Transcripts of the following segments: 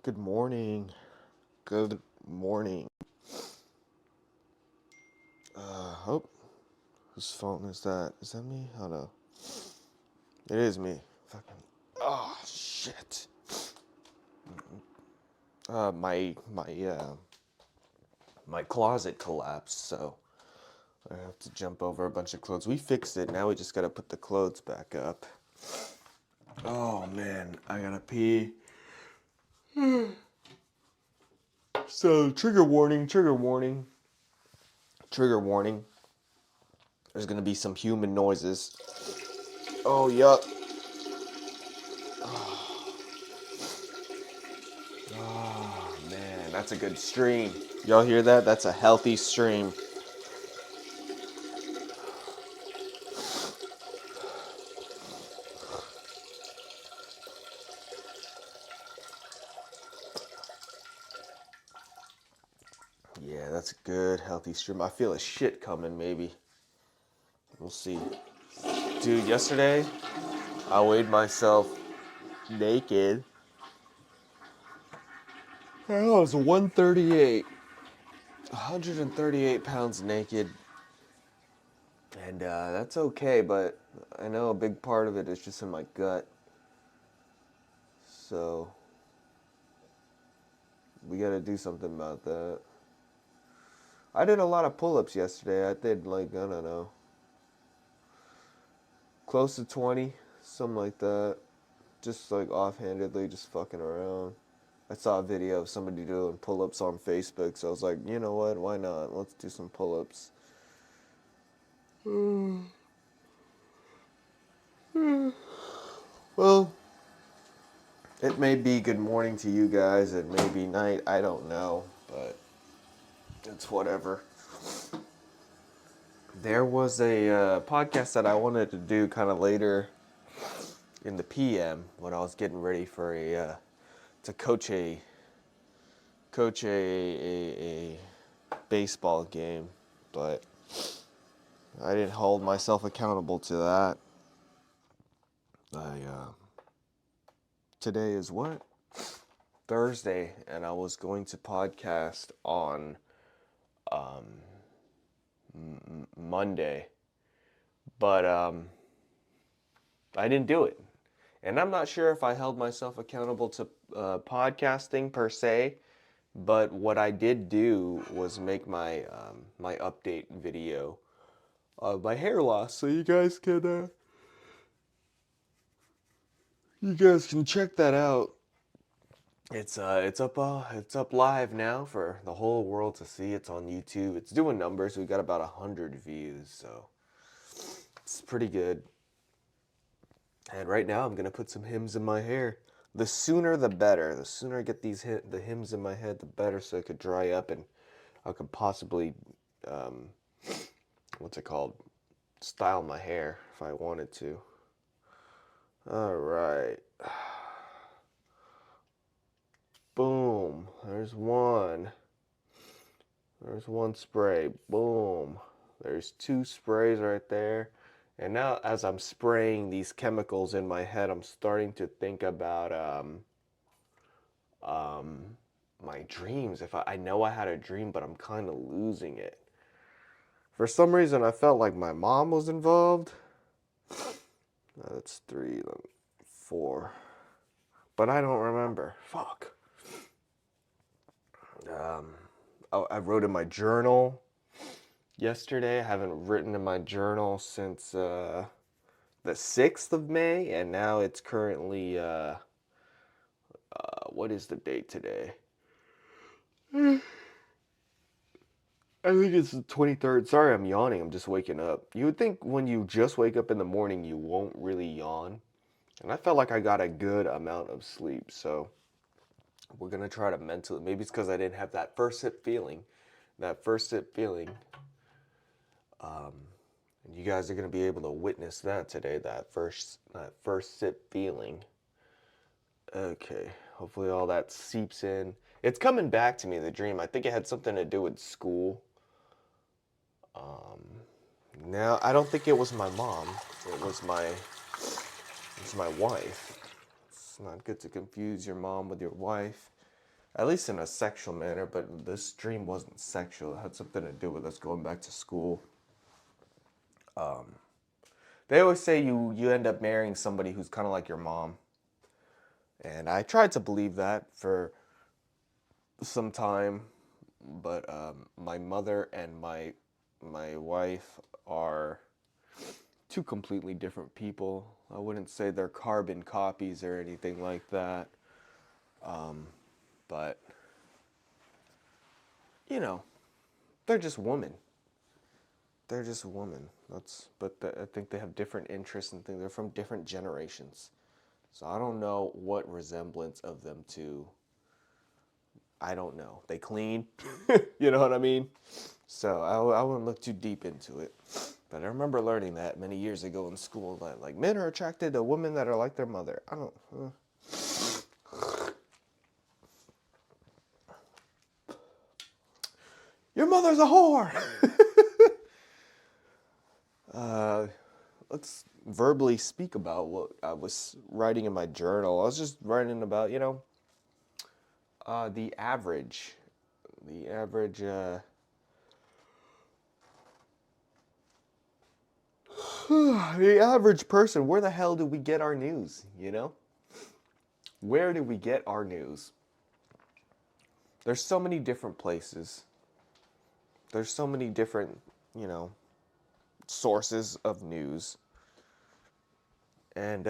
Good morning. Good morning. Oh, whose phone is that? Is that me? Oh no. It is me. Fucking. Oh shit. My closet collapsed, so I have to jump over a bunch of clothes. We fixed it. Now we just gotta put the clothes back up. Oh man, I gotta pee. So trigger warning. Trigger warning. Trigger warning. There's gonna be some human noises. Oh yup. Oh man, that's a good stream. Y'all hear that? That's a healthy stream. Yeah, that's a good healthy stream. I feel a shit coming maybe. We'll see. Dude, yesterday I weighed myself naked. I was 138. 138 pounds naked. And that's okay, but I know a big part of it is just in my gut. So we gotta do something about that. I did a lot of pull-ups yesterday. I did like, I don't know, close to 20, something like that. Just like offhandedly, just fucking around. I saw a video of somebody doing pull-ups on Facebook, so I was like, you know what, why not? Let's do some pull-ups. Well, it may be good morning to you guys, it may be night, I don't know, but it's whatever. There was a podcast that I wanted to do kind of later in the PM when I was getting ready for to coach a baseball game, but I didn't hold myself accountable to that. Today is what? Thursday, and I was going to podcast on Monday, but I didn't do it. And I'm not sure if I held myself accountable to podcasting per se, but what I did do was make my update video of my hair loss, so you guys can check that out. It's up live now for the whole world to see. It's on YouTube. It's doing numbers. We got about 100 views, so it's pretty good. And right now, I'm gonna put some hymns in my hair. The sooner, the better. The sooner I get the hymns in my head, the better, so it could dry up and I could possibly, um, what's it called? Style my hair if I wanted to. All right. Boom. There's one. There's one spray. Boom. There's two sprays right there. And now, as I'm spraying these chemicals in my head, I'm starting to think about my dreams. If I know I had a dream, but I'm kind of losing it. For some reason, I felt like my mom was involved. That's three, four. But I don't remember. Fuck. I wrote in my journal yesterday. I haven't written in my journal since the 6th of May, and now it's currently, what is the date today? I think it's the 23rd. Sorry, I'm yawning. I'm just waking up. You would think when you just wake up in the morning, you won't really yawn. And I felt like I got a good amount of sleep, so we're going to try to mentally. Maybe it's because I didn't have that first sip feeling. That first sip feeling. And you guys are going to be able to witness that today, that first sip feeling. Okay, hopefully all that seeps in. It's coming back to me, the dream. I think it had something to do with school. Now, I don't think it was my mom. It was my wife. It's not good to confuse your mom with your wife. at least in a sexual manner, but this dream wasn't sexual. It had something to do with us going back to school. They always say you end up marrying somebody who's kind of like your mom. And I tried to believe that for some time, but my mother and my wife are two completely different people. I wouldn't say they're carbon copies or anything like that. But you know, they're just women. They're just women. I think they have different interests and things. They're from different generations. So I don't know what resemblance of them to. I don't know. They clean. You know what I mean? So I wouldn't look too deep into it. But I remember learning that many years ago in school that like men are attracted to women that are like their mother. I don't. Your mother's a whore. Let's verbally speak about what I was writing in my journal. I was just writing about, the average, the average, the average person. Where the hell do we get our news? Where do we get our news? There's so many different places. There's so many different, sources of news. And,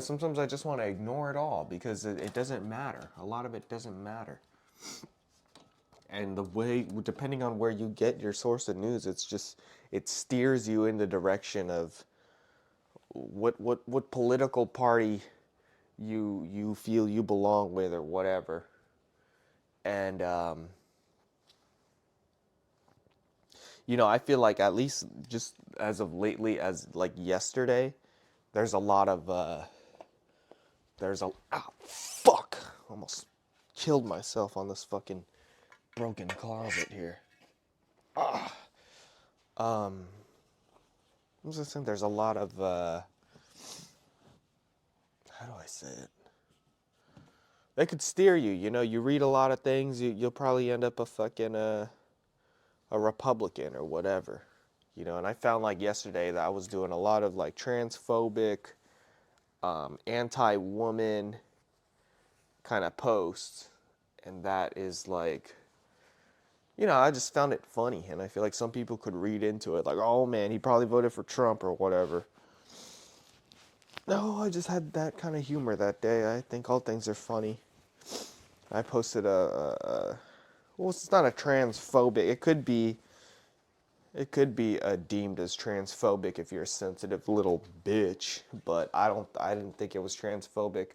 sometimes I just want to ignore it all because it doesn't matter. A lot of it doesn't matter. And depending on where you get your source of news, it steers you in the direction of what political party you feel you belong with or whatever. And, I feel like at least just as of lately, as like yesterday, there's a lot of, fuck! Almost killed myself on this fucking broken closet here. I was just saying there's a lot of, how do I say it? They could steer you, you read a lot of things, you'll probably end up a fucking, a Republican or whatever, and I found like yesterday that I was doing a lot of like transphobic, anti-woman kind of posts, and that is like, I just found it funny, and I feel like some people could read into it like, oh man, he probably voted for Trump or whatever. No, I just had that kind of humor that day. I think all things are funny. I posted well, it's not a transphobic. It could be deemed as transphobic if you're a sensitive little bitch, but I didn't think it was transphobic.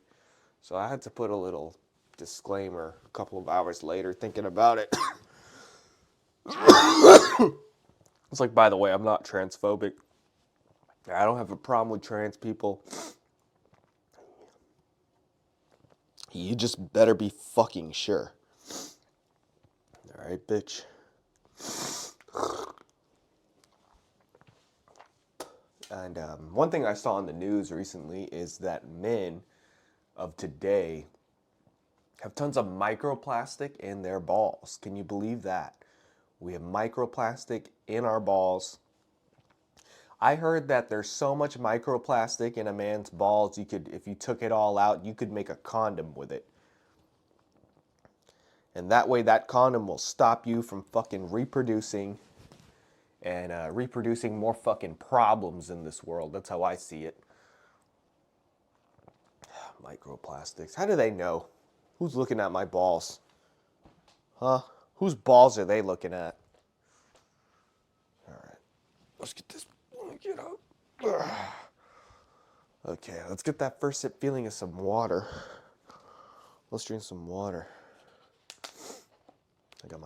So I had to put a little disclaimer a couple of hours later thinking about it. It's like, by the way, I'm not transphobic. I don't have a problem with trans people. You just better be fucking sure. Alright, bitch. And one thing I saw in the news recently is that men of today have tons of microplastic in their balls. Can you believe that? We have microplastic in our balls. I heard that there's so much microplastic in a man's balls, if you took it all out, you could make a condom with it. And that way that condom will stop you from fucking reproducing and reproducing more fucking problems in this world. That's how I see it. Microplastics. How do they know? Who's looking at my balls? Huh? Whose balls are they looking at? Alright. Let's get this. Get up. Okay, let's get that first sip feeling of some water. Let's drink some water. I got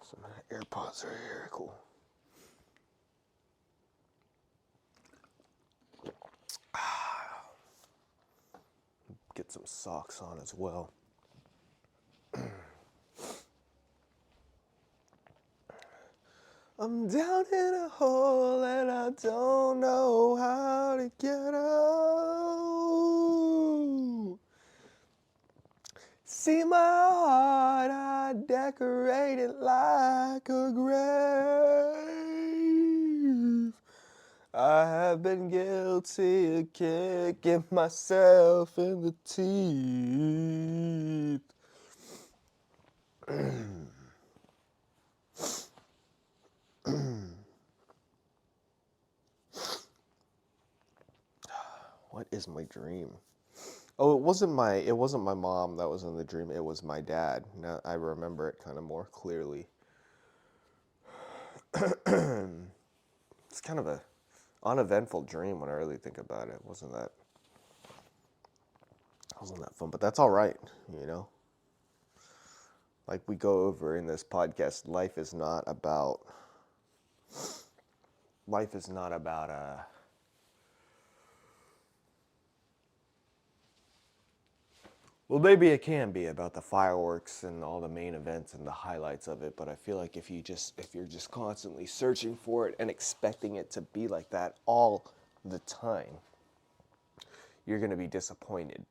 some AirPods right here. Cool. Get some socks on as well. I'm down in a hole and I don't know how to get out. See my heart, I decorate it like a grave. I have been guilty of kicking myself in the teeth. What is my dream? Oh, it wasn't my mom that was in the dream. It was my dad. Now I remember it kind of more clearly. It's kind of a uneventful dream when I really think about it. Wasn't that fun? But that's all right, you know. Like we go over in this podcast, life is not about well, maybe it can be about the fireworks and all the main events and the highlights of it, but I feel like if you're just constantly searching for it and expecting it to be like that all the time, you're going to be disappointed.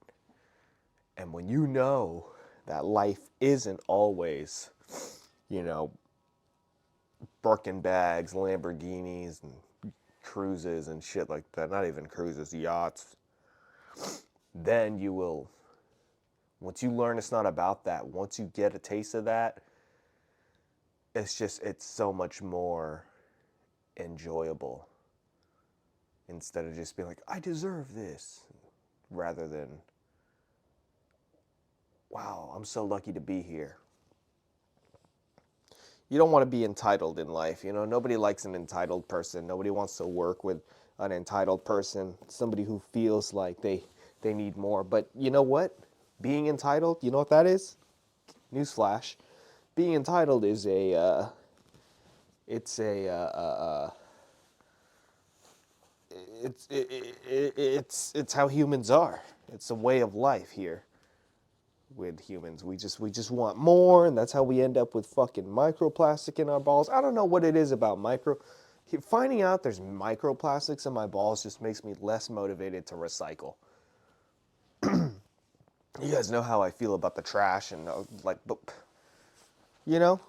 And when you know that life isn't always, you know, Birkin bags, Lamborghinis, and cruises and shit like that, not even cruises, yachts, then you will, once you learn it's not about that, once you get a taste of that, it's so much more enjoyable instead of just being like, I deserve this, rather than, wow, I'm so lucky to be here. You don't want to be entitled in life. You know, nobody likes an entitled person. Nobody wants to work with an entitled person, somebody who feels like they need more. But you know what? Being entitled, you know what that is? Newsflash. Being entitled is it's how humans are. It's a way of life here with humans. We just want more, and that's how we end up with fucking microplastic in our balls. I don't know what it is about finding out there's microplastics in my balls just makes me less motivated to recycle. You guys know how I feel about the trash and like, but you know,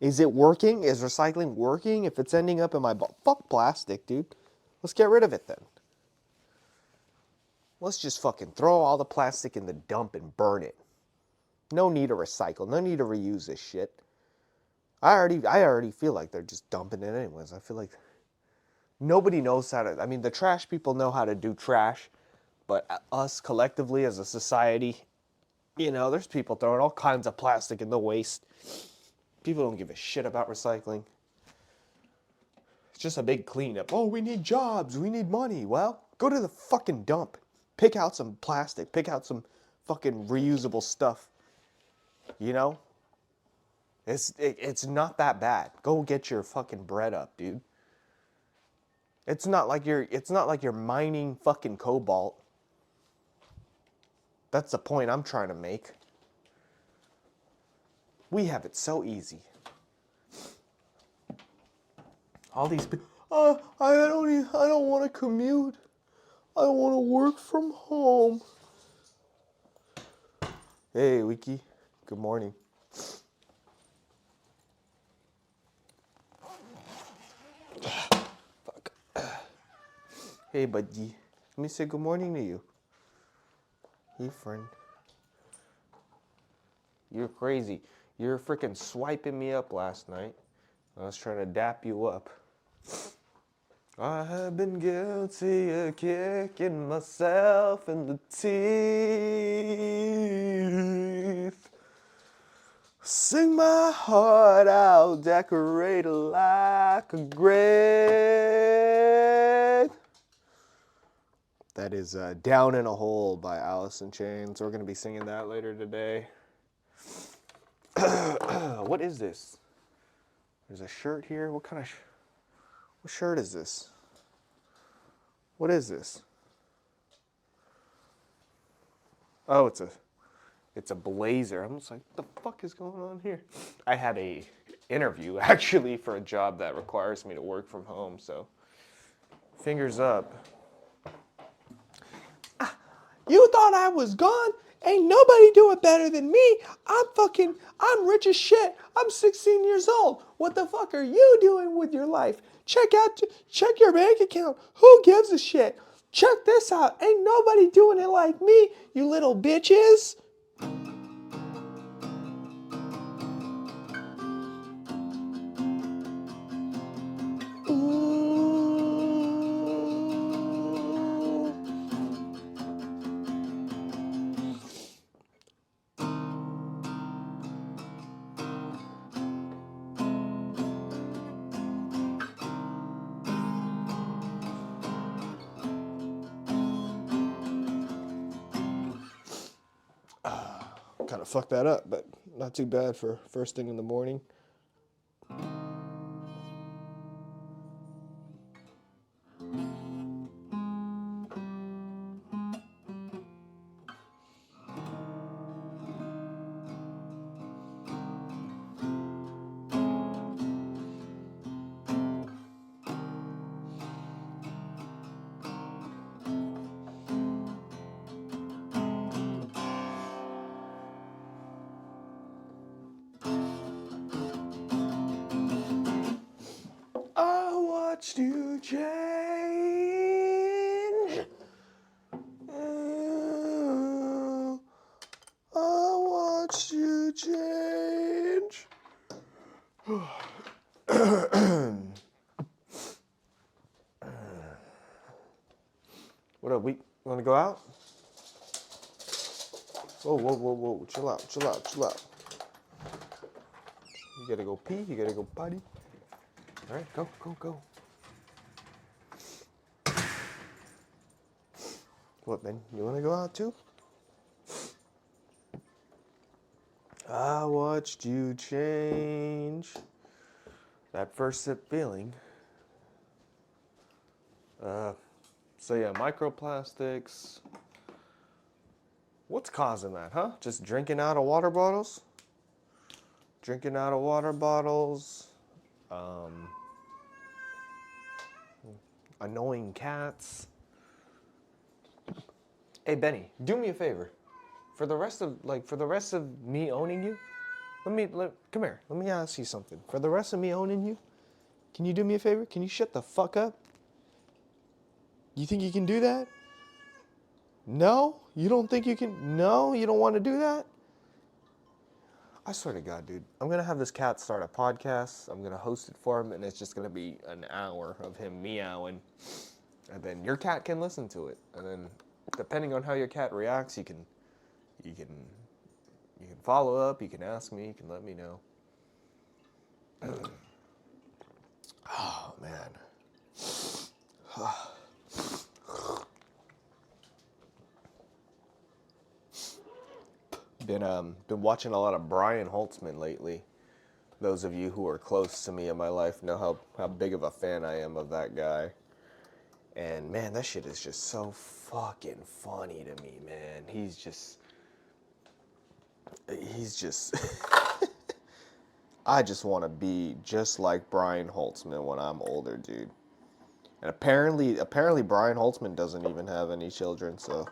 is it working? Is recycling working? If it's ending up in my ball, fuck plastic, dude. Let's get rid of it then. Let's just fucking throw all the plastic in the dump and burn it. No need to recycle. No need to reuse this shit. I already feel like they're just dumping it anyways. I feel like nobody knows how to. I mean, the trash people know how to do trash, but us collectively as a society, you know, there's people throwing all kinds of plastic in the waste. People don't give a shit about recycling. It's just a big cleanup. Oh, we need jobs. We need money. Well, go to the fucking dump. Pick out some plastic. Pick out some fucking reusable stuff. You know? It's not that bad. Go get your fucking bread up, dude. It's not like you're mining fucking cobalt. That's the point I'm trying to make. We have it so easy. All these people, I don't want to commute. I want to work from home. Hey, Wiki. Good morning. Fuck. Hey, buddy. Let me say good morning to you. Hey, friend. You're crazy. You're freaking swiping me up last night. I was trying to dap you up. I have been guilty of kicking myself in the teeth. Sing my heart out, decorate it like a grave. That is Down in a Hole by Alice in Chains. We're going to be singing that later today. What is this? There's a shirt here. What kind of what shirt is this? What is this? Oh, it's a blazer. I'm just like, what the fuck is going on here? I had a interview actually for a job that requires me to work from home, so fingers up. You thought I was gone? Ain't nobody do it better than me. I'm rich as shit. I'm 16 years old. What the fuck are you doing with your life? Check your bank account. Who gives a shit? Check this out. Ain't nobody doing it like me, you little bitches. Kind of fucked that up, but not too bad for first thing in the morning. I watched you change. I watched you change. What up, we want to go out? Whoa. Chill out. You gotta go pee, you gotta go potty. All right, go. What, man? You want to go out too? I watched you change. That first sip feeling. So yeah, microplastics. What's causing that, huh? Just drinking out of water bottles? Annoying cats. Hey Benny, do me a favor. For the rest of me owning you, come here. Let me ask you something. For the rest of me owning you, can you do me a favor? Can you shut the fuck up? You think you can do that? No? You don't think you can? No? You don't want to do that? I swear to God, dude. I'm going to have this cat start a podcast. I'm going to host it for him, and it's just going to be an hour of him meowing. And then your cat can listen to it. And then, depending on how your cat reacts, you can follow up, you can ask me, you can let me know. Oh, man. Been watching a lot of Brian Holtzman lately. Those of you who are close to me in my life know how big of a fan I am of that guy. And man, that shit is just so fucking funny to me, man. He's just I just want to be just like Brian Holtzman when I'm older, dude. And apparently Brian Holtzman doesn't even have any children, so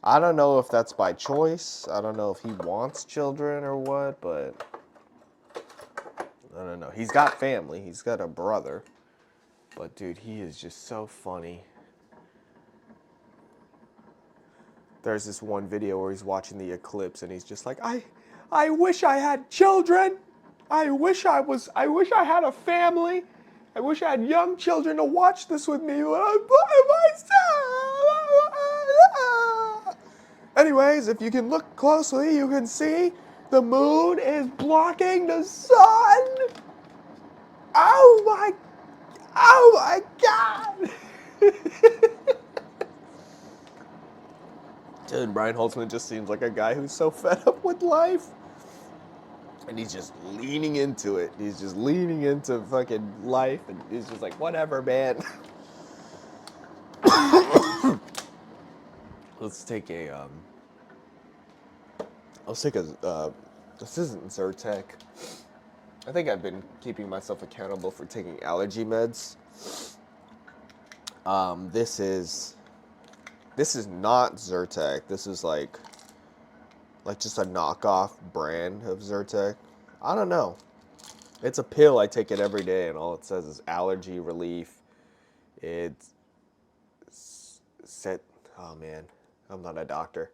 I don't know if that's by choice. I don't know if he wants children or what, but I don't know. He's got family. He's got a brother. But dude, he is just so funny. There's this one video where he's watching the eclipse and he's just like, I wish I had children. I wish I had a family. I wish I had young children to watch this with me. Anyways, if you can look closely, you can see the moon is blocking the sun. Oh my God. Dude, Brian Holtzman just seems like a guy who's so fed up with life. And he's just leaning into it. He's just leaning into fucking life. And he's just like, whatever, man. Let's take a, this isn't Zyrtec. I think I've been keeping myself accountable for taking allergy meds. This is This is not Zyrtec. This is like just a knockoff brand of Zyrtec. I don't know. It's a pill. I take it every day, and all it says is allergy relief. It's set. Oh man, I'm not a doctor.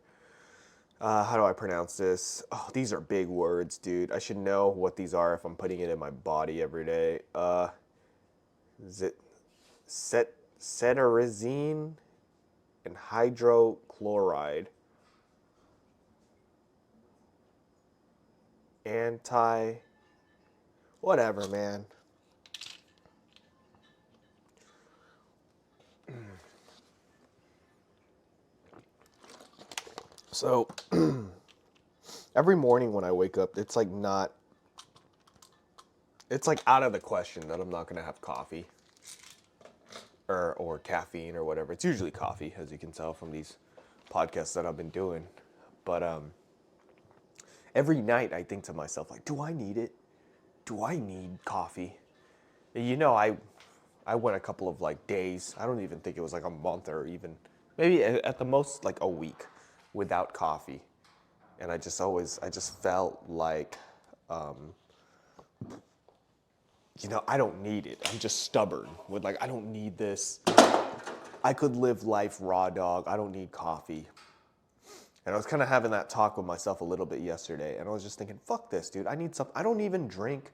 How do I pronounce this? Oh, these are big words, dude. I should know what these are if I'm putting it in my body every day. Cetirizine and hydrochloride. Whatever, man. So, every morning when I wake up, it's like out of the question that I'm not going to have coffee or caffeine or whatever. It's usually coffee, as you can tell from these podcasts that I've been doing. But every night I think to myself, like, do I need it? Do I need coffee? You know, I went a couple of like days. I don't even think it was like a month or even maybe at the most like a week without coffee. And I just felt like, I don't need it. I'm just stubborn with like, I don't need this. I could live life raw dog. I don't need coffee. And I was kind of having that talk with myself a little bit yesterday. And I was just thinking, fuck this, dude. I need something. I don't even drink.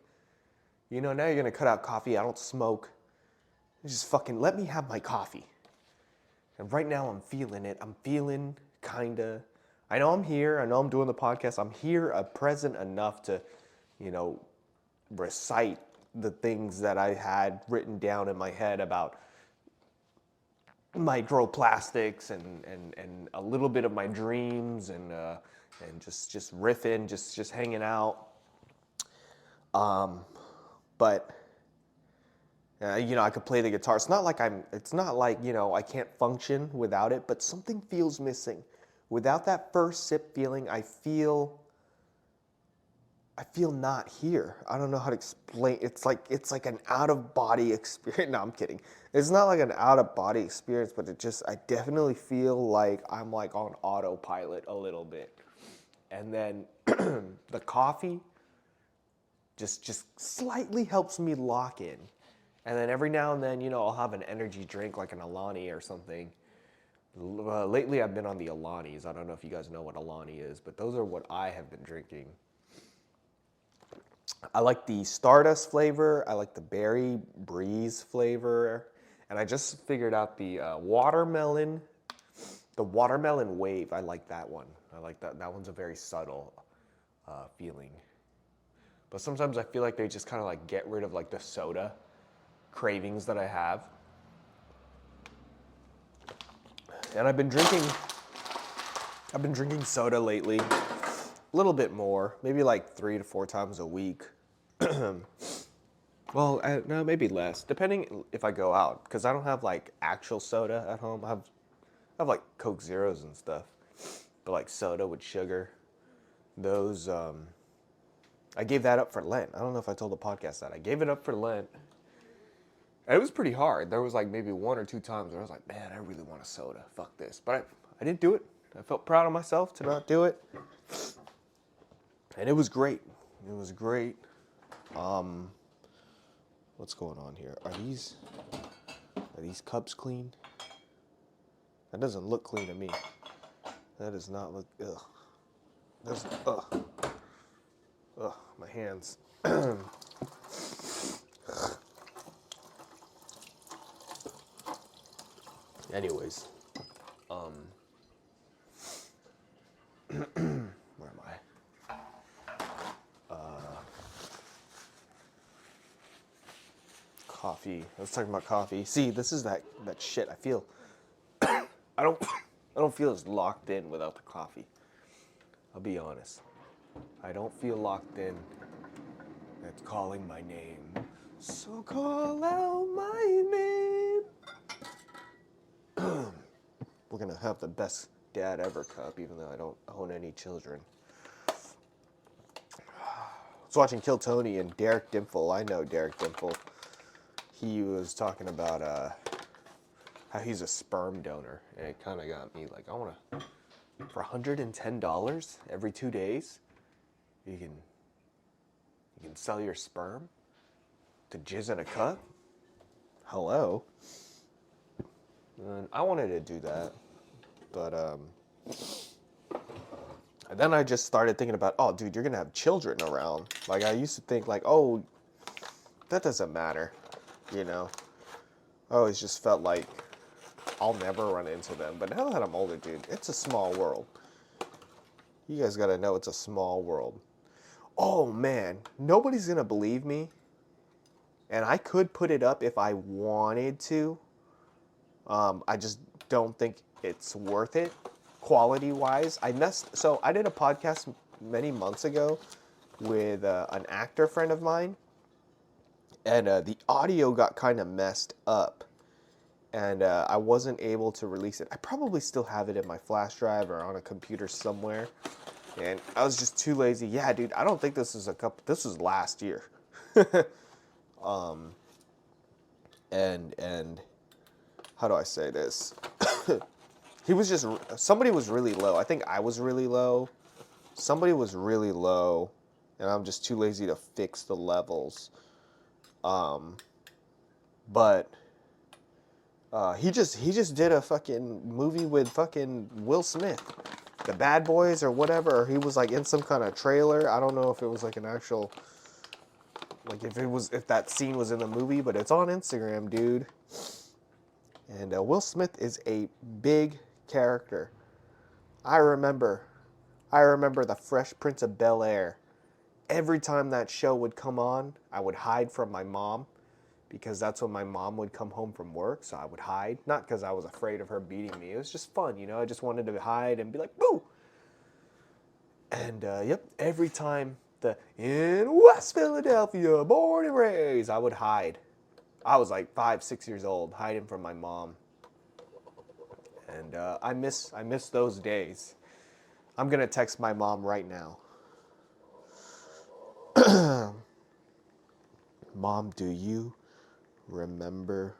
Now you're going to cut out coffee. I don't smoke. Just fucking let me have my coffee. And right now I'm feeling it. I'm feeling kinda. I know I'm here. I know I'm doing the podcast. I'm here, present enough to, recite the things that I had written down in my head about microplastics and a little bit of my dreams and just riffing, just hanging out. But I could play the guitar. It's not like I can't function without it, but something feels missing. Without that first sip feeling, I feel not here. I don't know how to explain. It's like an out-of-body experience. No, I'm kidding. It's not like an out-of-body experience, but I definitely feel like I'm like on autopilot a little bit. And then the coffee just slightly helps me lock in. And then every now and then, I'll have an energy drink like an Alani or something. Lately, I've been on the Alanis. I don't know if you guys know what Alani is, but those are what I have been drinking. I like the Stardust flavor. I like the Berry Breeze flavor. And I just figured out the watermelon wave. I like that one. I like that. That one's a very subtle feeling. But sometimes I feel like they just kind of like get rid of like the soda cravings that I have. And I've been drinking soda lately, a little bit more, maybe like 3 to 4 times a week. Well, no, maybe less, depending if I go out, because I don't have like actual soda at home. I have like Coke Zeros and stuff, but like soda with sugar, those, I gave that up for Lent. I don't know if I told the podcast that. I gave it up for Lent. And it was pretty hard. There was like maybe 1 or 2 times where I was like, man, I really want a soda. Fuck this. But I didn't do it. I felt proud of myself to not do it. And it was great. It was great. What's going on here? Are these cups clean? That doesn't look clean to me. That does not look, my hands. Anyways, where am I? Coffee. I was talking about coffee. See, this is that shit. I feel. I don't feel as locked in without the coffee. I'll be honest. I don't feel locked in. It's calling my name. So call out my name. We're gonna have the best dad ever cup, even though I don't own any children. I was watching Kill Tony and Derek Dimple. I know Derek Dimple. He was talking about how he's a sperm donor, and it kind of got me like, I want to, for $110 every 2 days, you can sell your sperm to jizz in a cup. Hello. And I wanted to do that, but and then I just started thinking about, oh, dude, you're gonna have children around. Like I used to think, like, oh, that doesn't matter, you know. I always just felt like I'll never run into them. But now that I'm older, dude, it's a small world. You guys gotta know it's a small world. Oh man, nobody's gonna believe me. And I could put it up if I wanted to. I just don't think it's worth it, quality wise. So I did a podcast many months ago with an actor friend of mine, and the audio got kind of messed up, and I wasn't able to release it. I probably still have it in my flash drive or on a computer somewhere, and I was just too lazy. Yeah, dude, I don't think this is this was last year. And how do I say this? He was just, somebody was really low. I think I was really low. Somebody was really low, and I'm just too lazy to fix the levels. But he just did a fucking movie with fucking Will Smith, The Bad Boys or whatever. Or he was like in some kind of trailer. I don't know if it was like an actual, like if that scene was in the movie, but it's on Instagram, dude. And Will Smith is a big character. I remember the Fresh Prince of Bel-Air. Every time that show would come on, I would hide from my mom because that's when my mom would come home from work. So I would hide, not because I was afraid of her beating me. It was just fun, you know. I just wanted to hide and be like, boo. And yep, every time in West Philadelphia, born and raised, I would hide. I was like 5, 6 years old, hiding from my mom. And I miss those days. I'm gonna text my mom right now. Mom, do you remember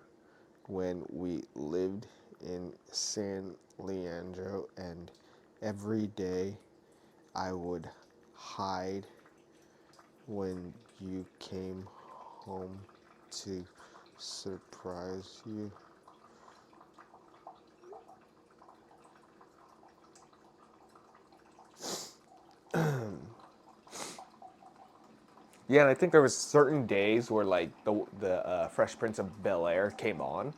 when we lived in San Leandro and every day I would hide when you came home to surprise you? Yeah, and I think there was certain days where like the Fresh Prince of Bel-Air came on.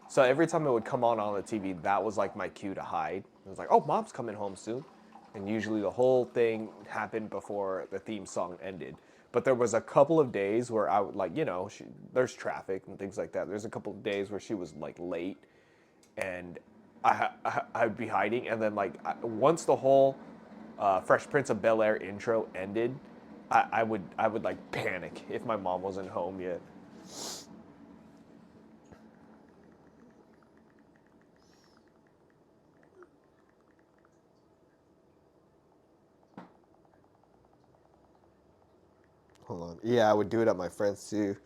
So every time it would come on the TV, that was like my cue to hide. It was like, oh, mom's coming home soon. And usually the whole thing happened before the theme song ended. But there was a couple of days where I would like, you know, there's traffic and things like that. There's a couple of days where she was like late, and I'd be hiding. And then like once the whole Fresh Prince of Bel-Air intro ended, I would like panic if my mom wasn't home yet. Hold on. Yeah, I would do it at my friends too.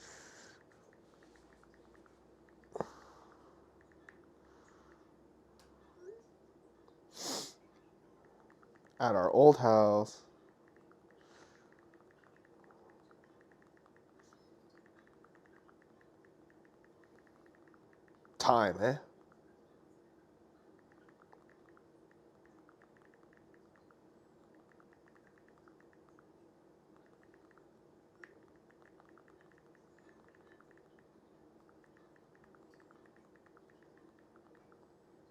At our old house. Time, eh?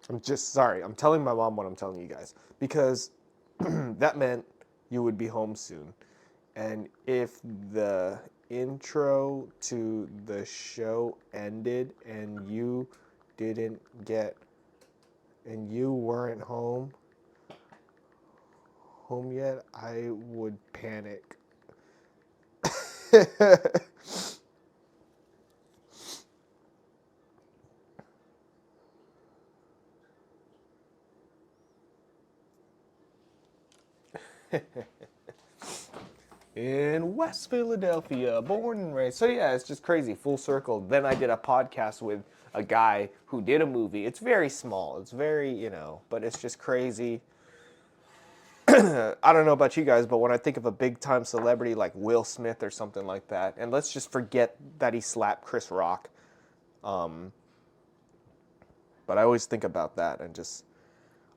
I'm just sorry. I'm telling my mom what I'm telling you guys because that meant you would be home soon. And if the intro to the show ended and you didn't get and you weren't home yet, I would panic. in West Philadelphia, born and raised. So yeah, it's just crazy, full circle. Then I did a podcast with a guy who did a movie. It's very small. It's very, but it's just crazy. I don't know about you guys, but when I think of a big time celebrity like Will Smith or something like that, and let's just forget that he slapped Chris Rock. But I always think about that and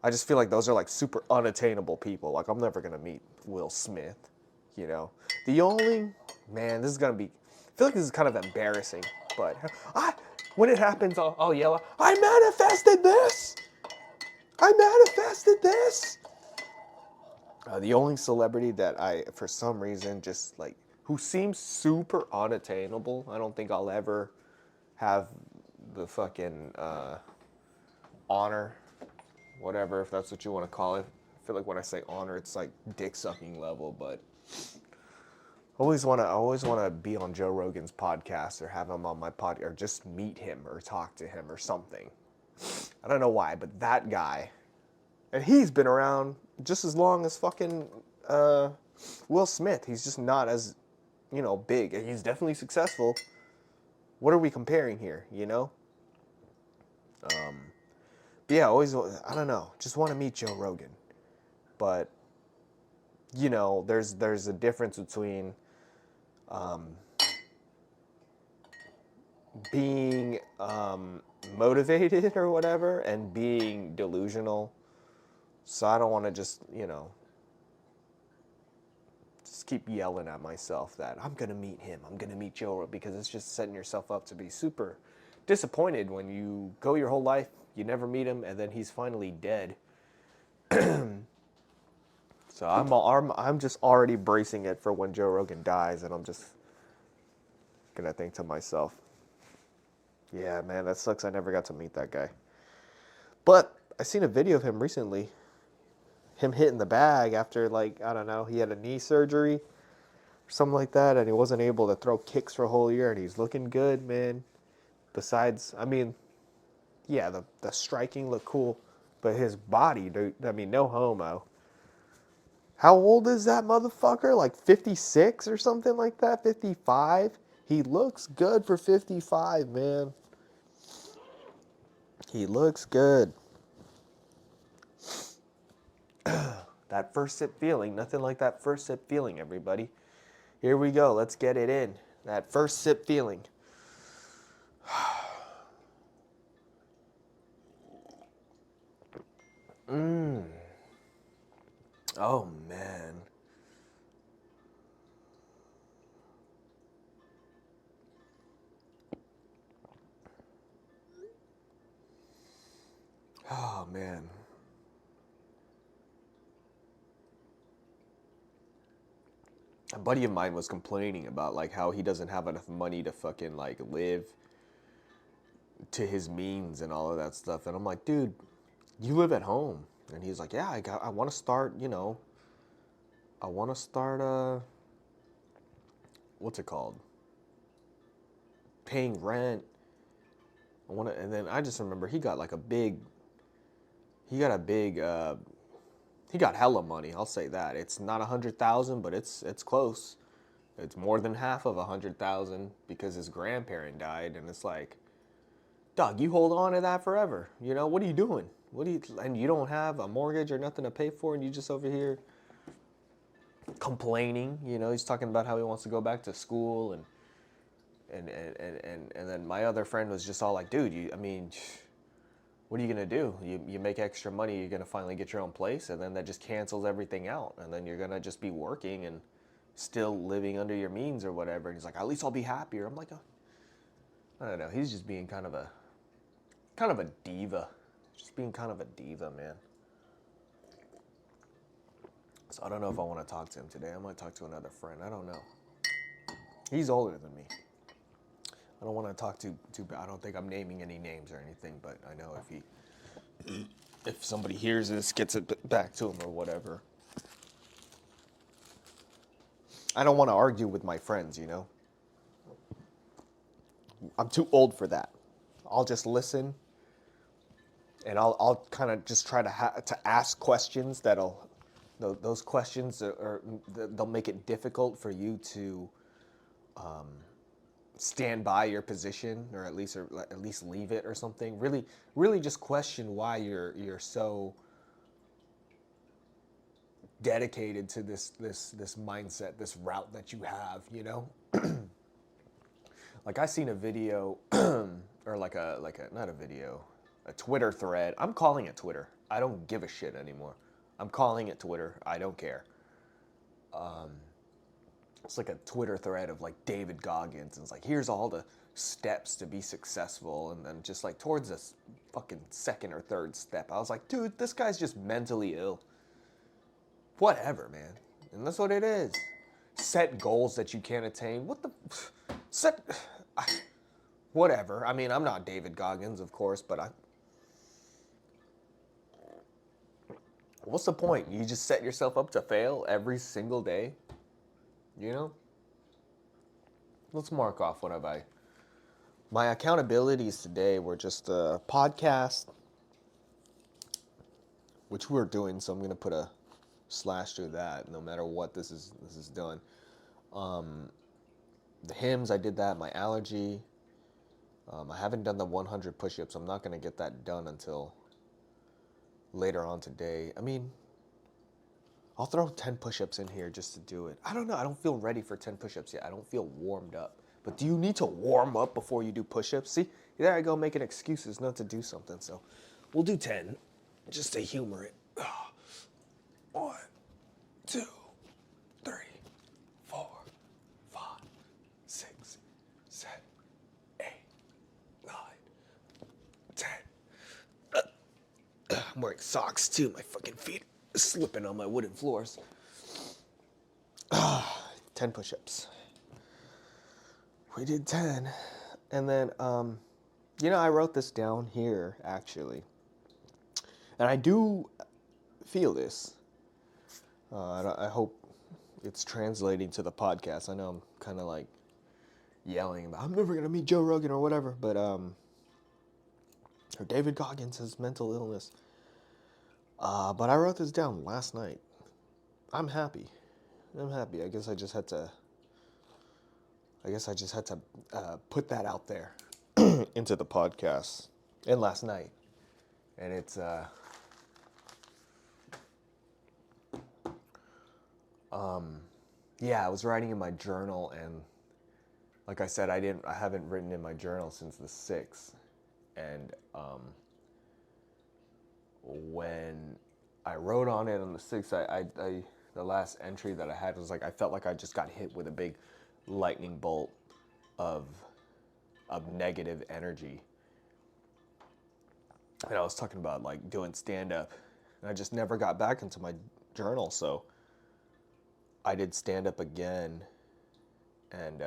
I just feel like those are like super unattainable people. Like I'm never gonna meet Will Smith, you know. The only man, this is gonna be. I feel like this is kind of embarrassing, but when it happens, I'll yell, "I manifested this! I manifested this!" The only celebrity that I, for some reason, just like who seems super unattainable. I don't think I'll ever have the fucking honor, whatever, if that's what you want to call it. I feel like when I say honor, it's like dick sucking level, but I always want to be on Joe Rogan's podcast or have him on my podcast or just meet him or talk to him or something. I don't know why, but that guy, and he's been around just as long as fucking Will Smith. He's just not as, big, and he's definitely successful. What are we comparing here, But yeah, I don't know, just want to meet Joe Rogan. But, there's a difference between being motivated or whatever and being delusional. So I don't want to just keep yelling at myself that I'm going to meet him, I'm going to meet Joe, because it's just setting yourself up to be super disappointed when you go your whole life, you never meet him, and then he's finally dead. So I'm just already bracing it for when Joe Rogan dies, and I'm just going to think to myself, yeah, man, that sucks I never got to meet that guy. But I seen a video of him recently, him hitting the bag after, like, I don't know, he had a knee surgery or something like that, and he wasn't able to throw kicks for a whole year, and he's looking good, man. Besides, I mean, yeah, the striking looked cool, but his body, dude, I mean, no homo. How old is that motherfucker? Like 56 or something like that? 55? He looks good for 55, man. He looks good. That first sip feeling, nothing like that first sip feeling, everybody. Here we go, let's get it in. That first sip feeling. Oh, man. Oh, man. A buddy of mine was complaining about like how he doesn't have enough money to fucking like live to his means and all of that stuff. And I'm like, dude, you live at home. And he's like, yeah, I want to start, I want to start what's it called? Paying rent. And then I just remember he got he got hella money. I'll say that. It's not 100,000, but it's close. It's more than half of 100,000 because his grandparent died, and it's like, dog, you hold on to that forever. What are you doing? And you don't have a mortgage or nothing to pay for, and you just over here complaining. He's talking about how he wants to go back to school, and then my other friend was just all like, dude, what are you gonna do? You make extra money, you're gonna finally get your own place, and then that just cancels everything out, and then you're gonna just be working and still living under your means or whatever. And he's like, at least I'll be happier. I'm like, I don't know. He's just being kind of a diva. Just being kind of a diva, man. So I don't know if I want to talk to him today. I might talk to another friend. I don't know. He's older than me. I don't want to talk too bad. I don't think I'm naming any names or anything, but I know if somebody hears this, gets it back to him or whatever. I don't want to argue with my friends, I'm too old for that. I'll just listen, and I'll kind of just try to ask questions that'll those questions they'll make it difficult for you to stand by your position, or at least leave it or something. Really just question why you're so dedicated to this mindset, this route that you have, you know? Like I seen a video or like a not a video, a Twitter thread. I'm calling it Twitter. I don't give a shit anymore. I'm calling it Twitter. I don't care. It's like a Twitter thread of like David Goggins, and it's like, here's all the steps to be successful, and then just like towards this fucking second or third step, I was like, dude, this guy's just mentally ill. Whatever, man. And that's what it is. Set goals that you can't attain. What the set? Whatever. I mean, I'm not David Goggins, of course, but what's the point? You just set yourself up to fail every single day. You know? Let's mark off what have I. My accountabilities today were just a podcast, which we're doing, so I'm gonna put a slash through that no matter what this is done. The hymns, I did that. My allergy, I haven't done the 100 push-ups. I'm not gonna get that done until later on today. I mean, I'll throw 10 push-ups in here just to do it. I don't know. I don't feel ready for 10 push-ups yet. I don't feel warmed up. But do you need to warm up before you do push-ups? See, there I go making excuses not to do something. So we'll do 10 just to humor it. 1, 2, 3, 4, 5, 6, 7, 8, 9, 10. I'm wearing socks too. My fucking feet are slipping on my wooden floors. 10 push-ups. We did 10. And then, I wrote this down here, actually. And I do feel this. I hope it's translating to the podcast. I know I'm kind of like yelling about, I'm never going to meet Joe Rogan or whatever, but, or David Goggins has mental illness. But I wrote this down last night. I'm happy. I guess I just had to put that out there into the podcast. And last night. And it's, I was writing in my journal, and like I said, I haven't written in my journal since the 6th. And, when I wrote on it on the 6th, the last entry that I had was like, I felt like I just got hit with a big lightning bolt of negative energy. And I was talking about like doing stand-up, and I just never got back into my journal, so I did stand-up again, and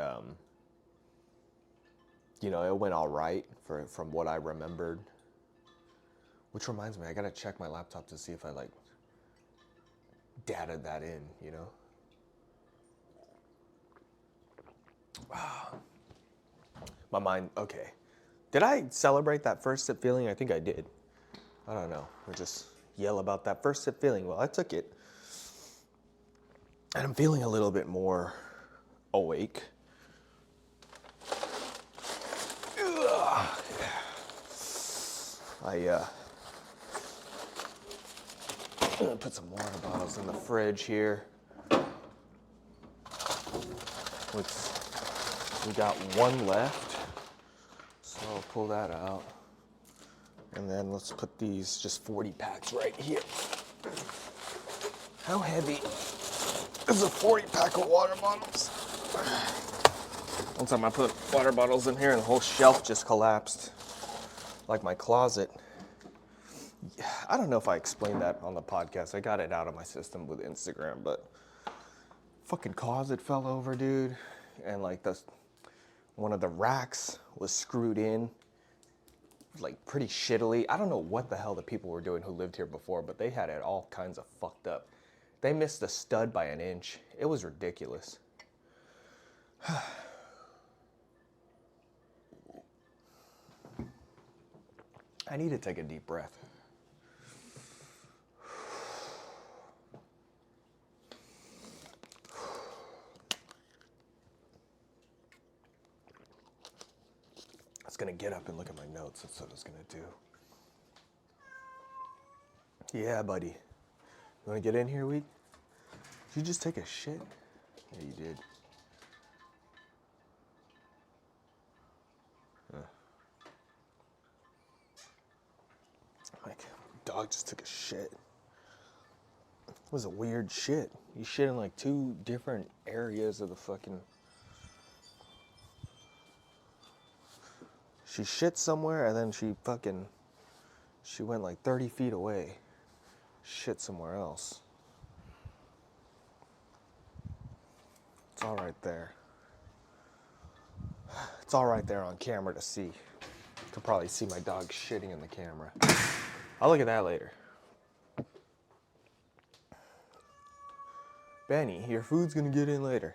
it went all right from what I remembered. Which reminds me, I gotta check my laptop to see if I like data that in, you know? My mind, okay. Did I celebrate that first sip feeling? I think I did. I don't know. Or just yell about that first sip feeling. Well, I took it. And I'm feeling a little bit more awake. I'm gonna put some water bottles in the fridge here. We got one left, so I'll pull that out. And then let's put these just 40 packs right here. How heavy is a 40 pack of water bottles? One time I put water bottles in here and the whole shelf just collapsed, like my closet. I don't know if I explained that on the podcast. I got it out of my system with Instagram, but fucking closet fell over, dude. And like one of the racks was screwed in like pretty shittily. I don't know what the hell the people were doing who lived here before, but they had it all kinds of fucked up. They missed the stud by an inch. It was ridiculous. I need to take a deep breath. was gonna get up and look at my notes. That's what I was gonna do. Yeah, buddy. You wanna get in here, Weed? Did you just take a shit? Yeah, you did. Like, dog just took a shit. It was a weird shit. You shit in like 2 different areas of the fucking... She shit somewhere and then she went like 30 feet away. Shit somewhere else. It's all right there. It's all right there on camera to see. You could probably see my dog shitting in the camera. I'll look at that later. Benny, your food's gonna get in later.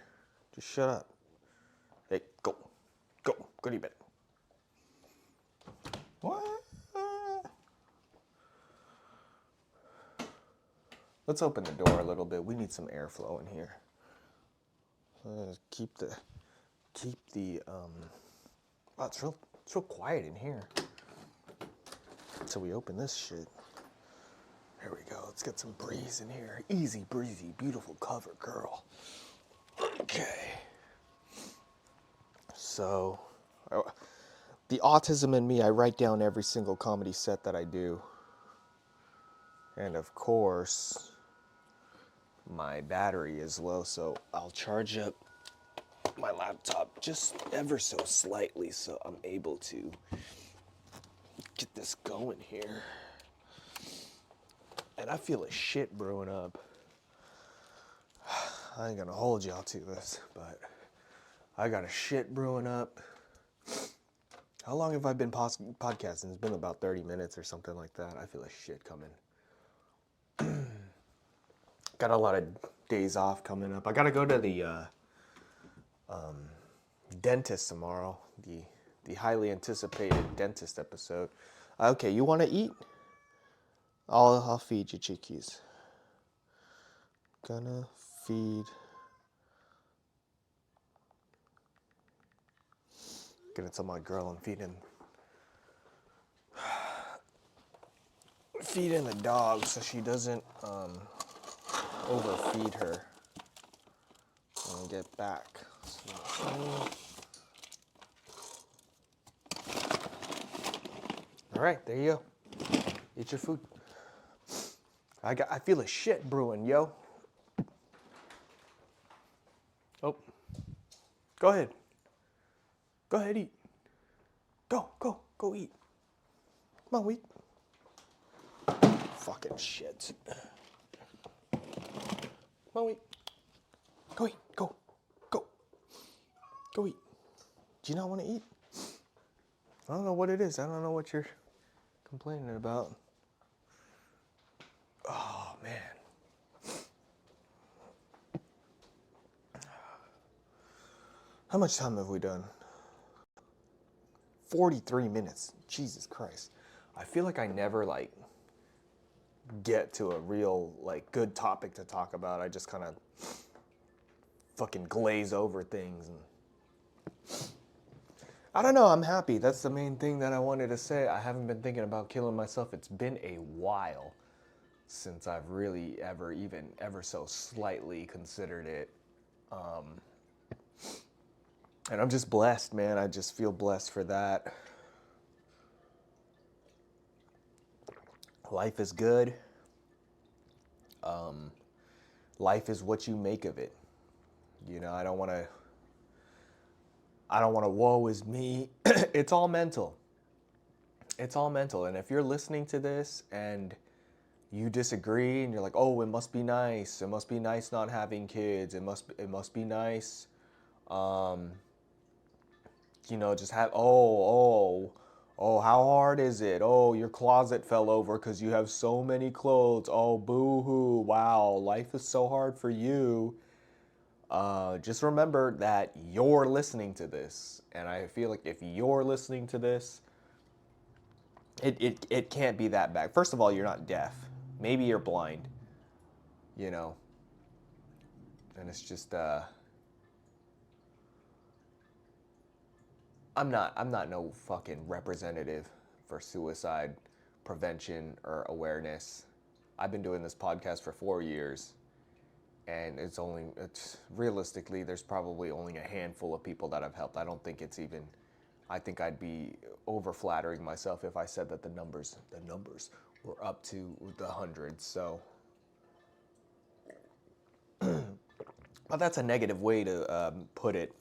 Just shut up. Hey, go. Go to your bed. What? Let's open the door a little bit. We need some airflow in here. Keep the wow, it's real quiet in here. So we open this shit. There we go. Let's get some breeze in here. Easy breezy, beautiful cover, girl. Okay. So, the autism in me, I write down every single comedy set that I do. And of course, my battery is low, so I'll charge up my laptop just ever so slightly so I'm able to get this going here. And I feel a shit brewing up. I ain't gonna hold y'all to this, but I got a shit brewing up. How long have I been podcasting? It's been about 30 minutes or something like that. I feel a shit coming. Got a lot of days off coming up. I gotta go to the dentist tomorrow. The highly anticipated dentist episode. Okay, you want to eat? I'll feed you chickies. Gonna feed. Gonna tell my girl I'm feeding the dog so she doesn't overfeed her when I get back. All right, there you go. Eat your food. I feel a shit brewing, yo. Oh. Go ahead. Go ahead, eat. Go eat. Come on, eat. Fucking shit. Come on, eat. Go eat. Go. Go eat. Do you not want to eat? I don't know what it is. I don't know what you're complaining about. Oh, man. How much time have we done? 43 minutes. Jesus Christ. I feel like I never, get to a real, good topic to talk about. I just kind of fucking glaze over things. And I don't know. I'm happy. That's the main thing that I wanted to say. I haven't been thinking about killing myself. It's been a while since I've really ever so slightly considered it. And I'm just blessed, man. I just feel blessed for that. Life is good. Life is what you make of it. You know, I don't want to woe is me. It's all mental. It's all mental. And if you're listening to this and you disagree and you're like, oh, it must be nice. It must be nice not having kids. It must be nice. Just have, how hard is it? Oh, your closet fell over because you have so many clothes. Oh, boo-hoo. Wow, life is so hard for you. Just remember that you're listening to this. And I feel like if you're listening to this, it can't be that bad. First of all, you're not deaf. Maybe you're blind. And it's just, I'm not no fucking representative for suicide prevention or awareness. I've been doing this podcast for 4 years, and it's realistically there's probably only a handful of people that I've helped. I don't think it's even. I think I'd be over flattering myself if I said that the numbers were up to the hundreds. So, but that's a negative way to put it.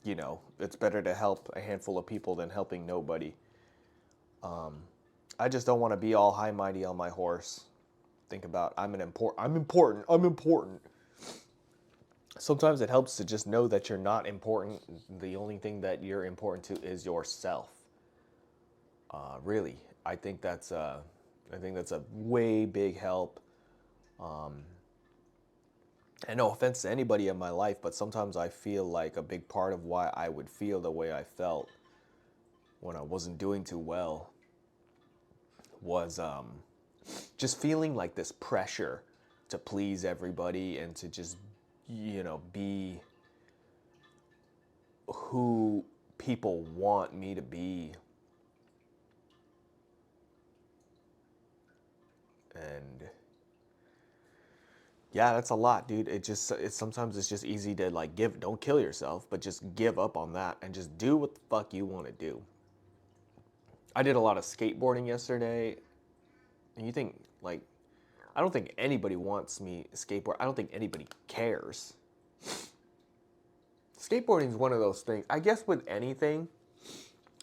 You know, it's better to help a handful of people than helping nobody. I just don't want to be all high mighty on my horse. Think about I'm important. Sometimes it helps to just know that you're not important. The only thing that you're important to is yourself. Really, I think that's a way big help. And no offense to anybody in my life, but sometimes I feel like a big part of why I would feel the way I felt when I wasn't doing too well was just feeling like this pressure to please everybody and to just, be who people want me to be. And yeah, that's a lot, dude. Sometimes it's just easy to like don't kill yourself, but just give up on that and just do what the fuck you want to do. I did a lot of skateboarding yesterday. And you think like I don't think anybody wants me skateboard. I don't think anybody cares. Skateboarding is one of those things. I guess with anything,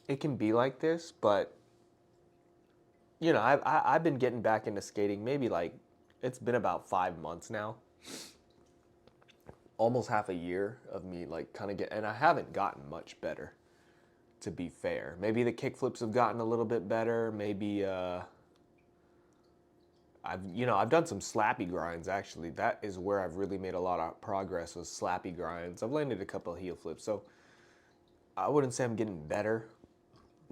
it can be like this, but I've been getting back into skating maybe like it's been about 5 months now. Almost half a year of me like kind of and I haven't gotten much better, to be fair. Maybe the kickflips have gotten a little bit better. Maybe I've done some slappy grinds actually. That is where I've really made a lot of progress with slappy grinds. I've landed a couple of heel flips, so I wouldn't say I'm getting better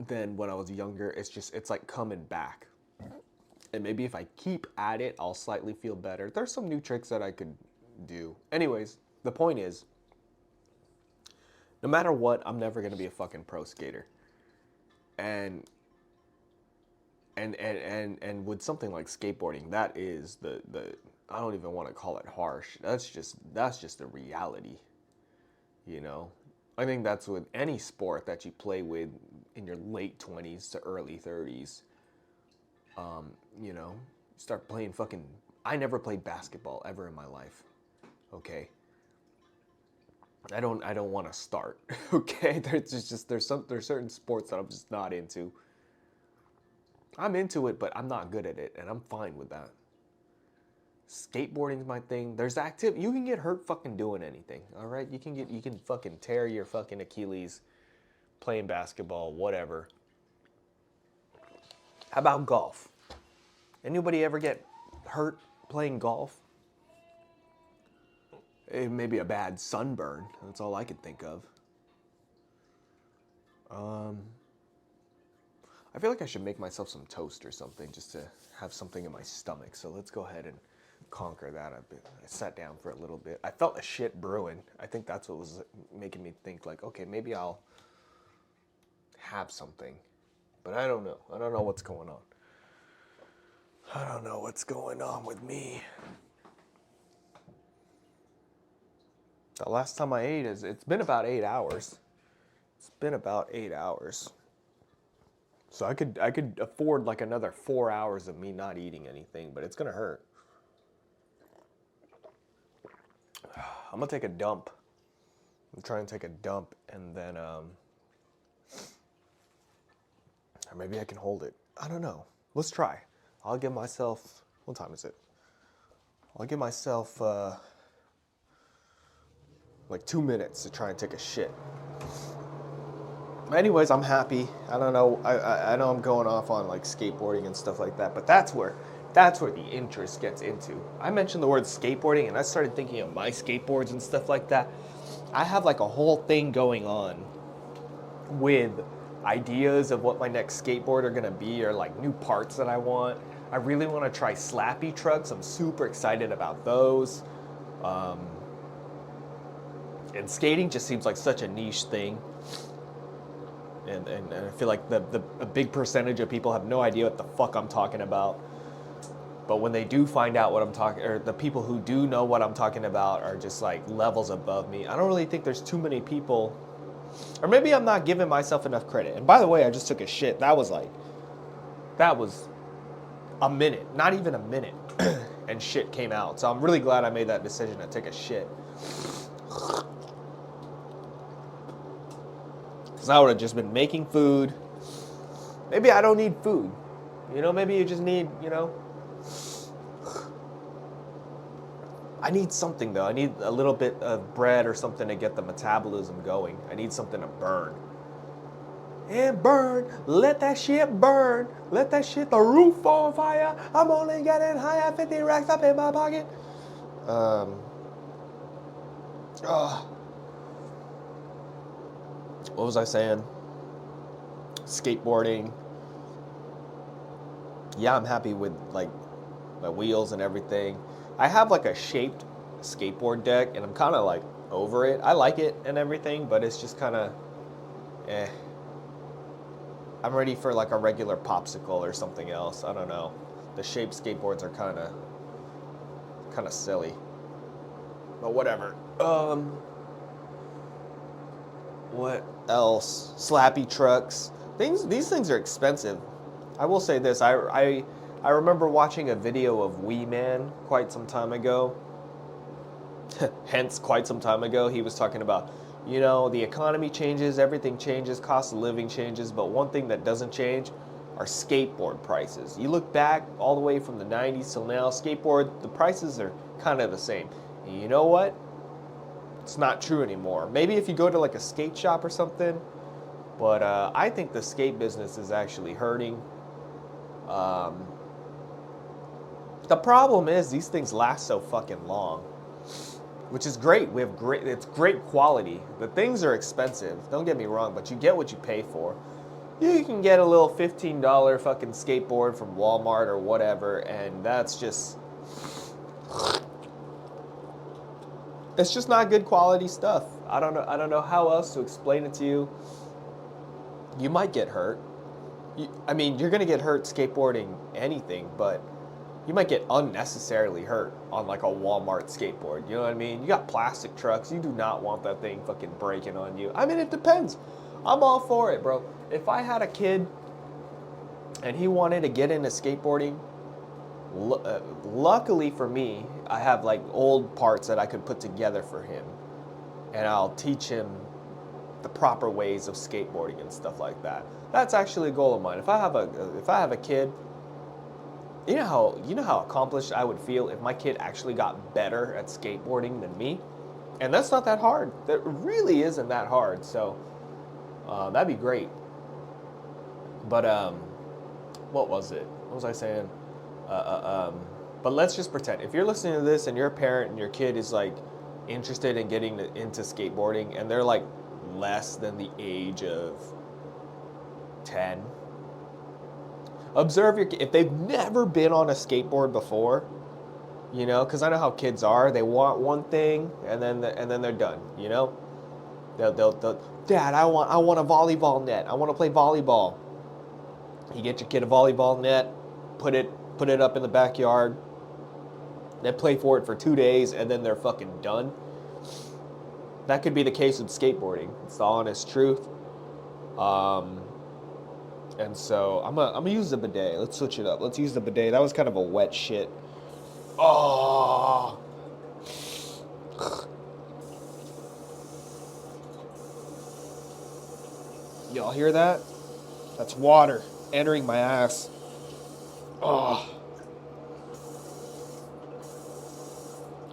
than when I was younger. It's like coming back. And maybe if I keep at it, I'll slightly feel better. There's some new tricks that I could do. Anyways, the point is, no matter what, I'm never gonna be a fucking pro skater. And with something like skateboarding, that is the I don't even want to call it harsh. That's just the reality. I think that's with any sport that you play with in your late 20s to early 30s. You start playing fucking. I never played basketball ever in my life. Okay. I don't want to start. Okay. There's certain sports that I'm just not into. I'm into it, but I'm not good at it, and I'm fine with that. Skateboarding's my thing. There's activity. You can get hurt fucking doing anything. All right. You can fucking tear your fucking Achilles playing basketball, whatever. How about golf? Anybody ever get hurt playing golf? Maybe a bad sunburn. That's all I could think of. I feel like I should make myself some toast or something just to have something in my stomach. So let's go ahead and conquer that a bit. I sat down for a little bit. I felt a shit brewing. I think that's what was making me think like, okay, maybe I'll have something. But I don't know. I don't know what's going on. I don't know what's going on with me. The last time I ate it's been about 8 hours. It's been about 8 hours. So I could afford like another 4 hours of me not eating anything, but it's gonna hurt. I'm gonna take a dump. I'm trying to take a dump and then or maybe I can hold it. I don't know. Let's try. I'll give myself, what time is it? I'll give myself like 2 minutes to try and take a shit. Anyways, I'm happy. I don't know. I know I'm going off on like skateboarding and stuff like that, but that's where the interest gets into. I mentioned the word skateboarding and I started thinking of my skateboards and stuff like that. I have like a whole thing going on with ideas of what my next skateboard are gonna be, or like new parts that I want. I really want to try slappy trucks. I'm super excited about those. And skating just seems like such a niche thing. And I feel like a big percentage of people have no idea what the fuck I'm talking about. But when they do find out what I'm talking, or the people who do know what I'm talking about are just like levels above me. I don't really think there's too many people, or maybe I'm not giving myself enough credit. And by the way, I just took a shit. That was a minute, not even a minute, and shit came out. So I'm really glad I made that decision to take a shit. Because I would have just been making food. Maybe I don't need food. Maybe you just need, I need something though. I need a little bit of bread or something to get the metabolism going. I need something to burn. And burn, let that shit burn. Let that shit, the roof on fire. I'm only getting higher, 50 racks up in my pocket. What was I saying? Skateboarding. Yeah, I'm happy with like my wheels and everything. I have like a shaped skateboard deck and I'm kind of like over it. I like it and everything, but it's just kind of eh. I'm ready for like a regular popsicle or something else. I don't know. The shaped skateboards are kind of silly. But whatever. What else? Slappy trucks. These things are expensive. I will say this. I remember watching a video of Wee Man quite some time ago. Hence, quite some time ago, he was talking about, the economy changes, everything changes, cost of living changes, but one thing that doesn't change are skateboard prices. You look back all the way from the 90s till now, the prices are kind of the same. And you know what? It's not true anymore. Maybe if you go to like a skate shop or something, but I think the skate business is actually hurting. The problem is these things last so fucking long, which is great. It's great quality. The things are expensive. Don't get me wrong, but you get what you pay for. You can get a little $15 fucking skateboard from Walmart or whatever, and it's just not good quality stuff. I don't know how else to explain it to you. You might get hurt. You're gonna get hurt skateboarding anything, but you might get unnecessarily hurt on like a Walmart skateboard. You know what I mean? You got plastic trucks. You do not want that thing fucking breaking on you. It depends. I'm all for it, bro. If I had a kid and he wanted to get into skateboarding, luckily for me, I have like old parts that I could put together for him, and I'll teach him the proper ways of skateboarding and stuff like that. That's actually a goal of mine. If I have a kid, you know how accomplished I would feel if my kid actually got better at skateboarding than me, and that's not that hard. That really isn't that hard. So that'd be great. But what was it? What was I saying? But let's just pretend if you're listening to this and you're a parent and your kid is like interested in getting into skateboarding and they're like less than the age of 10. Observe if they've never been on a skateboard before, because I know how kids are. They want one thing and then they're done. They'll Dad, I want a volleyball net. I want to play volleyball. You get your kid a volleyball net, put it up in the backyard. They play for it for 2 days and then they're fucking done. That could be the case with skateboarding. It's the honest truth. And so I'm gonna use the bidet. Let's switch it up. Let's use the bidet. That was kind of a wet shit. Oh. Y'all hear that? That's water entering my ass. Oh.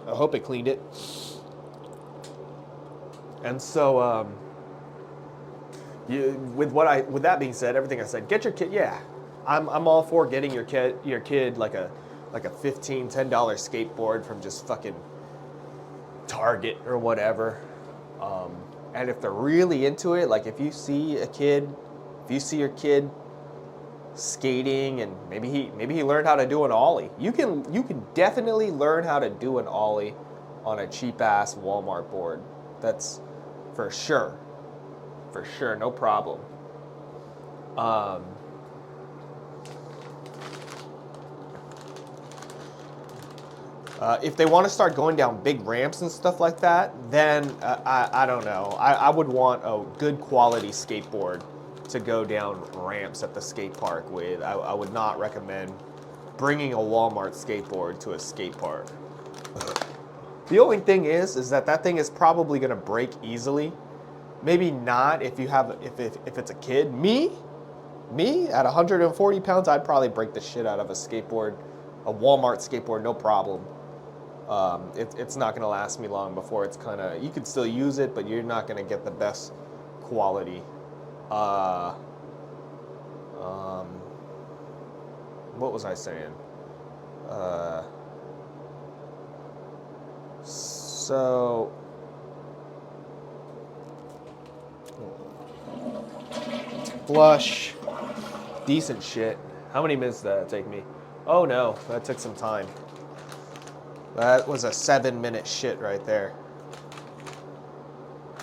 I hope it cleaned it. And so, with that being said, everything I said, get your kid. Yeah, I'm all for getting your kid like a $15, $10 skateboard from just fucking Target or whatever. And if they're really into it, like if you see your kid skating and maybe he learned how to do an ollie, you can definitely learn how to do an ollie on a cheap ass Walmart board. That's for sure, no problem. Um, if they want to start going down big ramps and stuff like that, then I don't know. I would want a good quality skateboard to go down ramps at the skate park with. I would not recommend bringing a Walmart skateboard to a skate park. The only thing is that that thing is probably going to break easily. Maybe not if you have if it's a kid. Me at 140 pounds, I'd probably break the shit out of a skateboard, a Walmart skateboard, no problem. It's not going to last me long before it's kind of, you could still use it, but you're not going to get the best quality. Uh, um, what was I saying? Uh, so, flush, decent shit. How many minutes did that take me? Oh no, that took some time. That was a 7-minute shit right there.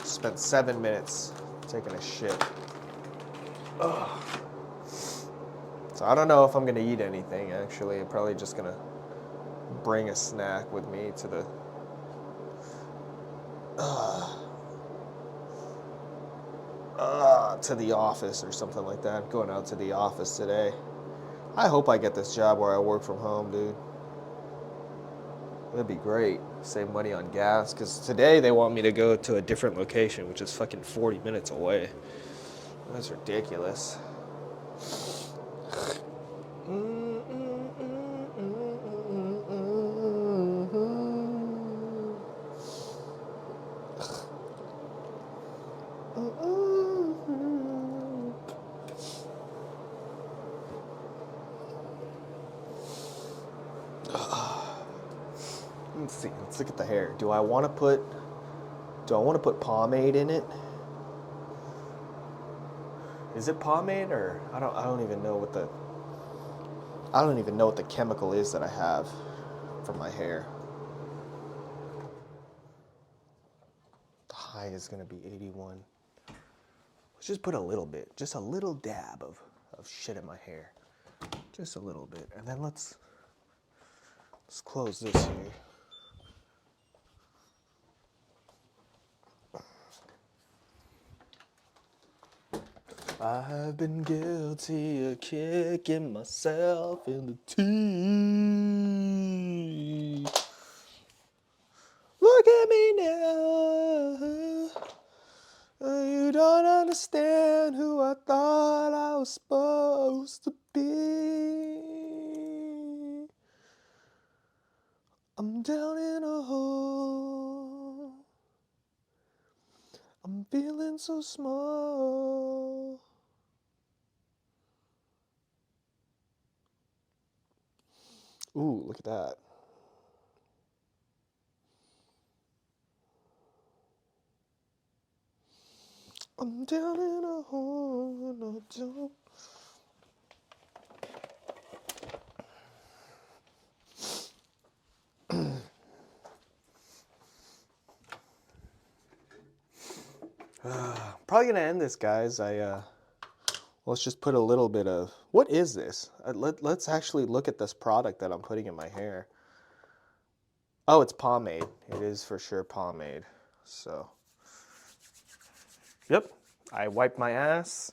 Spent 7 minutes taking a shit. Ugh. So I don't know if I'm gonna eat anything actually. I'm probably just gonna bring a snack with me to the to the office or something like that. I'm going out to the office today. I hope I get this job where I work from home, dude. That'd be great. Save money on gas. Because today they want me to go to a different location, which is fucking 40 minutes away. That's ridiculous. Let's see. Let's look at the hair. Do I want to put pomade in it? Is it pomade or I don't even know what the chemical is that I have for my hair. The high is going to be 81. Let's just put a little bit, just a little dab of shit in my hair. Just a little bit. And then let's close this here. I've been guilty of kicking myself in the teeth. Look at me now. You don't understand who I thought I was supposed to be. I'm down in a hole. I'm feeling so small. Ooh, look at that. I'm down in a hole and I don't. Probably gonna end this, guys. Let's just put a little bit of, what is this? Let's actually look at this product that I'm putting in my hair. Oh, it's pomade. It is for sure pomade. So, yep, I wiped my ass,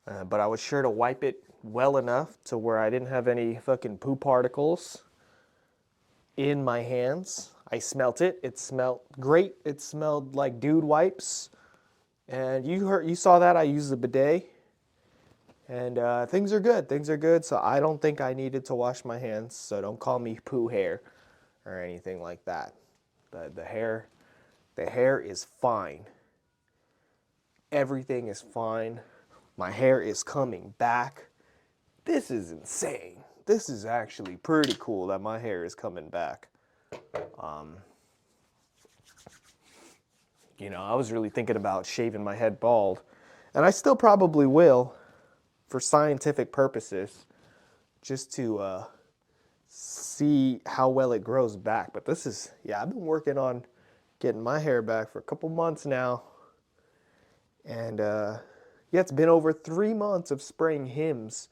but I was sure to wipe it well enough to where I didn't have any fucking poo particles in my hands. I smelt it. It smelled great. It smelled like dude wipes. And you saw that I used the bidet. And things are good. Things are good. So I don't think I needed to wash my hands. So don't call me poo hair or anything like that. The hair is fine. Everything is fine. My hair is coming back. This is insane. This is actually pretty cool that my hair is coming back. You know, I was really thinking about shaving my head bald. And I still probably will for scientific purposes. Just to see how well it grows back. But this is, yeah, I've been working on getting my hair back for a couple months now. And yeah, Yeah, it's been over 3 months of spraying Hims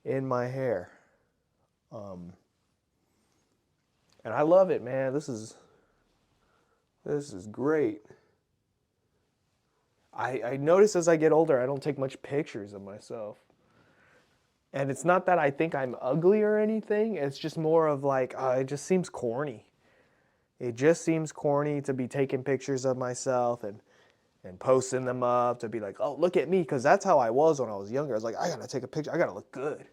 in my hair. And I love it, man. This is great. I notice as I get older, I don't take much pictures of myself. And it's not that I think I'm ugly or anything. It's just more of like, it just seems corny. It just seems corny to be taking pictures of myself and posting them up to be like, oh, look at me. Because that's how I was when I was younger. I was like, I got to take a picture. I got to look good.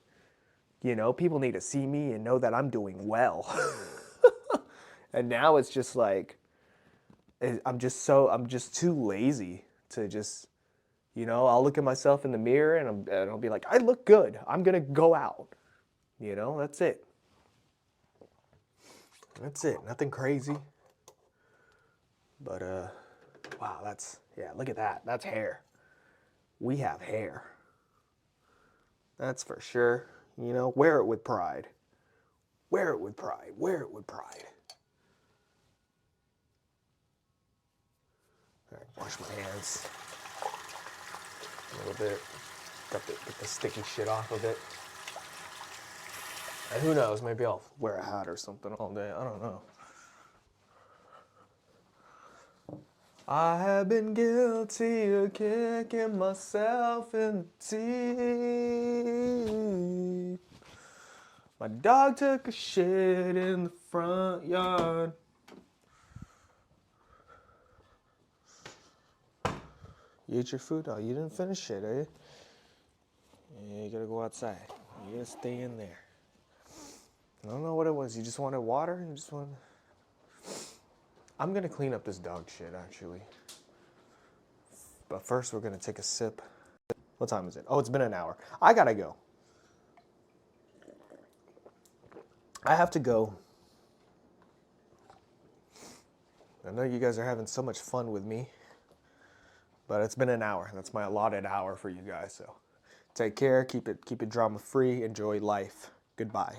You know, people need to see me and know that I'm doing well. And now it's just like, I'm just too lazy to just, you know, I'll look at myself in the mirror and I'll be like, I look good. I'm going to go out. You know, that's it. That's it. Nothing crazy. But, wow, yeah, look at that. That's hair. We have hair. That's for sure. You know, wear it with pride. Wear it with pride. Wear it with pride. All right, wash my hands a little bit. Get the sticky shit off of it. And who knows, maybe I'll wear a hat or something all day. I don't know. I have been guilty of kicking myself in the teeth. My dog took a shit in the front yard. You ate your food? Oh, you didn't finish it, eh? Yeah, you gotta go outside. You gotta stay in there. I don't know what it was. You just wanted water? You just wanted... I'm gonna clean up this dog shit, actually. But first, we're gonna take a sip. What time is it? Oh, it's been an hour. I gotta go. I have to go. I know you guys are having so much fun with me. But it's been an hour. That's my allotted hour for you guys. So take care. Keep it drama free. Enjoy life. Goodbye.